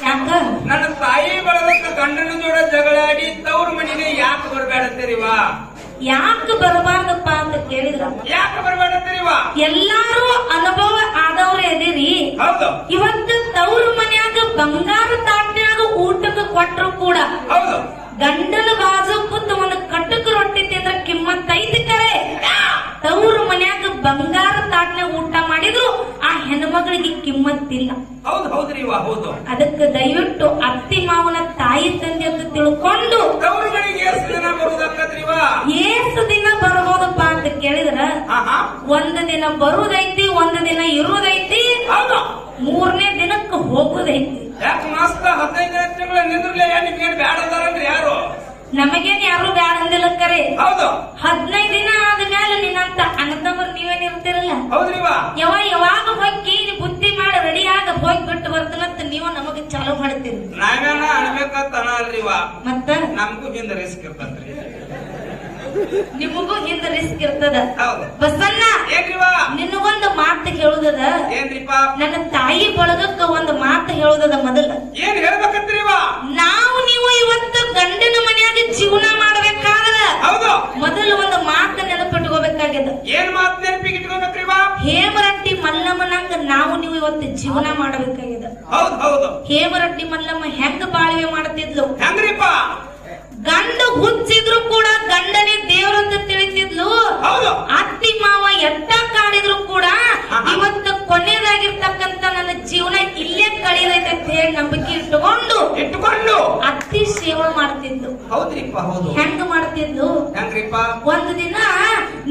ಯಾಕ ನನ್ನ ತಾಯಿ ಬಳಗಕ್ಕೆ ಗಂಡನ ಜೋಡ ಜಗಳಾಡಿ ತವ್ರ ಮನೆಗೆ ಯಾಕೆ ಬರ್ಬೇಡತ್ತೀರಿವಾ? ಯಾಕೆ ಬರಬಾರ್ದಪ್ಪ ಅಂತ ಕೇಳಿದ್ರ ಯಾಕೆ ಬರ್ಬೇಡತ್ತೀರಿವಾ? ಎಲ್ಲಾರು ಅನುಭವ ಆದವ್ರೆ ಅದಿರಿ. ಹೌದು ಇವತ್ತು ತವ್ರ ಮನ್ಯಾಗ ಬಂಗಾರ ತಾಟ್ನ್ಯಾಗ ಊಟಕ್ಕೆ ಕೊಟ್ರು ಕೂಡ ಹೌದು ಗಂಡನ ಬಾಜು ಕೂತ ಒಂದು ಕಟ್ಟಕ ರೊಟ್ಟಿ ತಿಂದ್ರ ಕಿಮ್ಮತ್ ಐತಿ ಕರೆ. ತವ್ರ ಮನ್ಯಾಗ ಬಂಗಾರ ತಾಟ್ನ್ಯಾಗ ಊಟ ಮಾಡಿದ್ರು ಆ ಹೆಣ್ಮಗಳಿಗೆ ಕಿಮ್ಮತ್ತಿಲ್ಲ. ಹೌದು ಹೌದ್ರಿವಾ ಹೌದು. ಅದಕ್ಕೆ ದಯವಿಟ್ಟು ಅತ್ತಿ ಮಾವನ ತಾಯಿ ತಂದೆ ಅಂತ ತಿಳ್ಕೊಂಡು ತವ್ರ ಮನೆಗೆ ಎಷ್ಟು ದಿನ ಬರುದಕ್ಕತ್ರಿವಾ? ಎಷ್ಟು ದಿನ ಬರ್ಬೋದಪ್ಪ ಅಂತ ಕೇಳಿದ್ರ ಒಂದ್ ದಿನ ಬರುದೈತಿ, ಒಂದ್ ದಿನ ಇರುದೈತಿ, ಹೌದು 3ನೇ ದಿನಕ್ಕೆ ಹೋಗುದೈತಿ. ಯಾಕೆ ಮಾಸ್ತ 15 ತಿಂಗಳ ನಿಂದ್ರಲೇ ನಿಮ್ಗೇನು ಬ್ಯಾಡ ಅದಾರನ್ರಿ ಯಾರು? ನಮಗೇನ್ ಯಾರು ಬ್ಯಾಡ ಅಂದಿಲ್ಲ ಕರೆ. ಹೌದು 15 ದಿನ ಆದ್ಮೇಲೆ ನಿನ್ನಂತ ಅಣ್ಣತಮ್ಮರು ನೀವೇನಿರ್ತಿರಲ್ಲ ಹೌದ್ರಿವಾ? ಯಾವಾಗ ಹೋಗಿ ಬುದ್ಧಿ ಮಾಡಿ ರೆಡಿ ಆಗ ಹೋಗಿ ಬಿಟ್ಟು ಬರ್ತನಂತ ನೀವು ನಮಗ ಚಾಲು ಮಾಡ್ತೀರಿ. ನಾವೇನ ಅನ್ಬೇಕಂತ ಅಲ್ರಿವಾ? ಮತ್ತ ನಮಗೂ ಹಿಂದ ರಿಸ್ಕ್ ಇರ್ತದ್ರಿ. ನಿಮಗೂ ಹಿಂದ ರಿಸ್ಕ್ ಇರ್ತದ. ಹೌದು ಬಸಣ್ಣ ಏನ್ರಿವಾ? ನಿನಗೊಂದು ಮಾತು ಹೇಳುದದ. ಏನ್ರಿಪ್ಪ? ನನ್ನ ತಾಯಿ ಬಳಗಕ್ಕ ಒಂದು ಮಾತು ಹೇಳುದದ. ಮೊದಲ ಏನ್ ಹೇಳ್ಬೇಕಂತ್ರಿವಾ? ನಾವು ನೀವು ಇವತ್ತು ಗಂಡನ ಮನೆಯಾಗ ಜೀವನ ಮಾಡ್ಬೇಕಾದ್ರ ಹೌದು ಮೊದಲು ಒಂದು ಮಾತು ನೆನಪಿಟ್ಕೋಬೇಕಾಗ್ಯದ. ಏನ್ ಮಾತು ನೆನಪಿಗೆ ಇಟ್ಕೋಬೇಕ್ರಿವಾ? ಹೇಮರಟ್ಟಿ ಮಲ್ಲಮ್ಮನಂಗ ನಾವು ನೀವು ಇವತ್ತು ಜೀವನ ಮಾಡಬೇಕಾಗ್ಯದ. ಹೌದು ಹೌದು. ಹೇಮರಟ್ಟಿ ಮಲ್ಲಮ್ಮ ಹೆಂಗ ಬಾಳ್ವೆ ಮಾಡ್ತಿದ್ಲು? ಹೆಂಗ್ರಿಪ್ಪ? ಗಂಡ ಹುಚ್ಚಿದ್ರು ಕೂಡ ಗಂಡನೇ ದೇವರಂತ ತಿಳಿತಿದ್ಲು. ಹೌದು ಅತ್ತಿ ಮಾವ ಎಟ್ಟ ಕಾಡಿದ್ರು ಕೂಡ ಇವತ್ತು ಕೊನೆಯದಾಗಿರ್ತಕ್ಕಂತ ನನ್ನ ಜೀವನ ಇಲ್ಲೇ ಕಳೆದೈತೆ ಅಂತ ಹೇಳಿ ನಂಬಿಕೆ ಇಟ್ಟುಕೊಂಡು ಅತ್ತಿ ಸೇವೆ ಮಾಡ್ತಿದ್ಲು. ಹೌದ್ರಿಪ್ಪ ಹೌದು. ಹೆಂಗ ಮಾಡ್ತಿದ್ಲು? ಹೆಂಗ್ರಿಪ್ಪ? ಒಂದು ದಿನ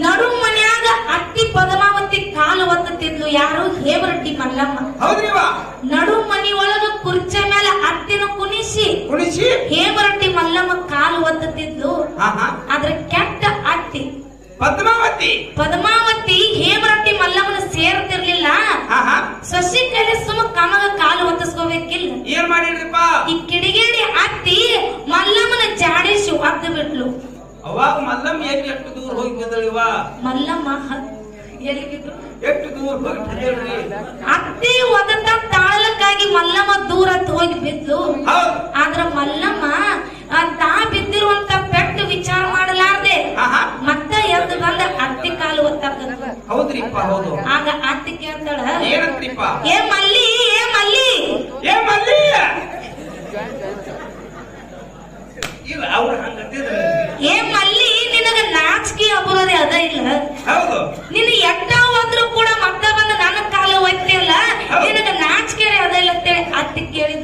ನಡು ಮನ್ಯಾಗ ಅತ್ತಿ ಪದ್ಮಾವತಿ ಕಾಲು ಒತ್ತುತ್ತಿದ್ಲು. ಯಾರು? ಹೇಮರಟ್ಟಿ ಮಲ್ಲಮ್ಮ. ಹೌದ್ರಿವಾ? ನಡು ಮನಿ ಒಳಗ ಕುರ್ಚಿ ಮೇಲೆ ಅತ್ತಿನ ಕುಣಿಸಿ ಹೇಮರಟ್ಟಿ ಮಲ್ಲಮ್ಮ ಕಾಲು ಒತ್ತುತ್ತಿದ್ಲು. ಆದ್ರೆ ಕೆಟ್ಟ ಅತ್ತಿ ಪದ್ಮಾವತಿ ಹೇಮರಟ್ಟಿ ಮಲ್ಲಮ್ಮನ ಸೇರ್ತಿರ್ಲಿಲ್ಲ. ಸಸಿ ಕೈಲಿ ಸುಮ್ಮ ಕಮಗ ಕಾಲು ಒತ್ತಿಸ್ಕೋಬೇಕಿಲ್ಲ. ಏನ್ ಮಾಡಿದ್ರಿಪ್ಪ? ಈ ಕಿಡಿಗೇಡಿ ಅತ್ತಿ ಮಲ್ಲಮ್ಮನ ಜಾಡಿಸಿ ಒದ್ದು ಬಿಟ್ಲು. ಅವಾಗ ಮಲ್ಲಮ್ಮ ಎಷ್ಟು ದೂರ ಹೋಗಿ ಬಿದ್ದಳಿವ? ಮಲ್ಲಮ್ಮ ಎಲ್ಲಿಗಿದ್ರು? ಎಷ್ಟು ದೂರ ಹೋಗಿ ಬಿದ್ದಳ್ರಿ? ಅತ್ತಿ ಒದಟ ತಾಳಲಕ್ಕಾಗಿ ಮಲ್ಲಮ್ಮ ದೂರ ಹೋಗಿ ಬಿದ್ಲು. ಆದ್ರ ಮಲ್ಲಮ್ಮ ತಾ ಬಿದ್ದಿರುವಂತ ಪೆಟ್ಟು ವಿಚಾರ ಮಾಡಲಾರ್ದೆ ಮತ್ತ ಎದ್ದು ಬಂದ ಅತ್ತಿ ಕಾಲು ಒತ್ತಾಕ. ಹೌದ್ರಿಪ್ಪ ಹೌದು. ಆಗ ಅತ್ತಿ ಕೇಳ್ತಾಳ, ಏನಂತ್ರಿಪ್ಪ? ಏ ಮಲ್ಲಿ, ಏ ಮಲ್ಲಿ, ಏ ಮಲ್ಲಿ ಇಲ್ಲ ಅವ್ರು ಹಂಗತ್ತಿದ್ರು. ಏ ಮಲ್ಲಿ, ನಿನಗ ನಾಚಿಕೆ ಅಬರೋದೇ ಅದ ಇಲ್ಲ? ಹೌದು. ನಿನ್ನ ಎಟ್ಟ ಹೋದ್ರು ಕೂಡ ಮತ್ತ ಬಂದು ನನ್ನ ಕಾಲು ಒತ್ತಿಲ್ಲ, ನಿನಗ ನಾಚಿಕೆ ಅದ ಇಲ್ಲ ಅಂತೇಳಿ ಅತ್ತಿ ಕೇಳಿದ್ರು.